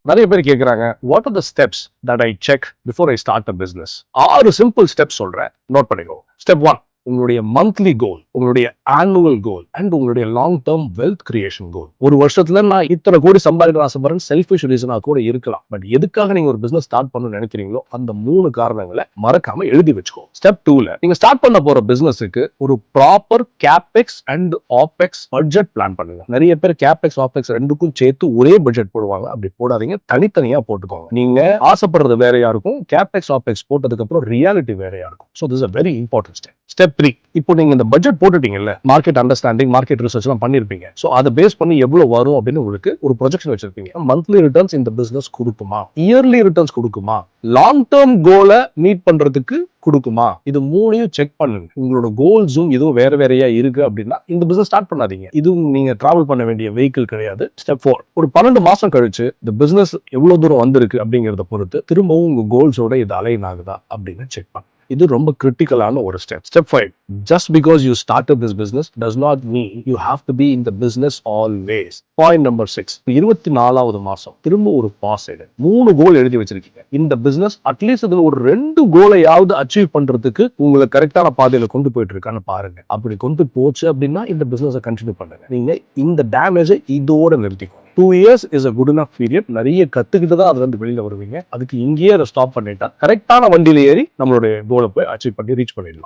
நிறைய பேர் கேட்குறாங்க, what are the steps that I check before I start a business? 6 simple steps சொல்றேன், note பண்ணிக்கோ. ஸ்டெப் 1, உங்களுடைய மந்த்லி கோல், உங்களுடைய ஆனுவல் கோல் அண்ட் உங்களுடைய லாங் டேர்ம் வெல்த் கிரியேஷன் கோல். ஒரு வருஷத்துல நான் இத்தனை கோடி சம்பாதிக்கணும் ஆசைப்படுறேன், செல்ஃபிஷ் ரீசனா கூட இருக்கலாம். பட் எதுக்காக நீங்க ஒரு பிசினஸ் ஸ்டார்ட் பண்ணணும்னு நினைக்கிறீங்களோ அந்த 3 காரணங்களை மறக்காம எழுதி வச்சுக்கோ. ஸ்டெப் 2ல நீங்க ஸ்டார்ட் பண்ண போற பிசினஸுக்கு ஒரு proper capex and apex budget plan பண்ணுங்க. நிறைய பேர் கேபெக்ஸ் ஆபெக்ஸ் ரெண்டுக்கும் சேர்த்து ஒரே பட்ஜெட் போடுவாங்க. அப்படி போடாதீங்க, தனித்தனியா போட்டுக்கோங்க. நீங்க ஆசைப்படுறது வேறையா இருக்கும், கேபெக்ஸ் ஆபெக்ஸ் போட்டதுக்கு அப்புறம் ரியாலிட்டி வேறையா இருக்கும். So this is a very important step. Step 3, இப்போ நீங்க இந்த பட்ஜெட் போட்டுட்டீங்கல்ல, மார்க்கெட் அண்டர்ஸ்டாண்டிங், மார்க்கெட் ரிசர்ச் எல்லாம் பண்ணிருப்பீங்க. சோ அதை பேஸ் பண்ணி எவ்வளவு வரும் அப்படின்னு உங்களுக்கு ஒரு ப்ரொஜெக்ஷன் வச்சிருப்பீங்க. மந்த்லி ரிட்டர்ன்ஸ் இந்த பிசினஸ் கொடுக்குமா, இயர்லி ரிட்டர்ன்ஸ் கொடுக்குமா, லாங் டேர்ம் கோலை மீட் பண்றதுக்கு கொடுக்குமா, இது 3யும் செக் பண்ணுங்க. உங்களோட கோல்ஸும் இதுவும் வேற வேறையா இருக்கு அப்படின்னா இந்த பிசினஸ் ஸ்டார்ட் பண்ணாதீங்க. இதுவும் நீங்க டிராவல் பண்ண வேண்டிய வெஹிக்கிள் கிடையாது. ஸ்டெப் 4, ஒரு 12 மாசம் கழிச்சு இந்த பிசினஸ் எவ்வளவு தூரம் வந்திருக்கு அப்படிங்கறத பொறுத்து திரும்பவும் உங்க கோல்ஸோட இது அலைன் ஆகுதா அப்படின்னு செக் பண்ணுங்க. இது ரொம்ப கிரிட்டிக்கலான ஒரு step. Step 5, just because you started this business does not mean you have to be in the business always. Point number 6, 24வது மாசம் திரும்ப ஒரு பாஸ் எடு. 3 கோல் எழுதி வச்சிருக்கீங்க. இந்த பிசினஸ் அட்லீஸ்ட் இதுல ஒரு 2 கோலையாவது அச்சீவ் பண்றதுக்கு உங்களை கரெக்டான பாதையில கொண்டு போயிட்டு இருக்கான்னு பாருங்க. அப்படி கொண்டு போச்சு அப்படின்னா இந்த பிசினஸை கண்டினியூ பண்ணுங்க. நீங்க இந்த டேமேஜை இதோட நிறுத்திக்கோங்க. 2 years is a good enough period. நிறைய கத்துக்கிட்டு தான் அதுல இருந்து வெளியில வருவீங்க. அதுக்கு இங்கேயே அதை ஸ்டாப் பண்ணிட்டா கரெக்டான வண்டியில ஏறி நம்மளுடைய கோலை போய் அச்சீவ் பண்ணி ரீச் பண்ணிடலாம்.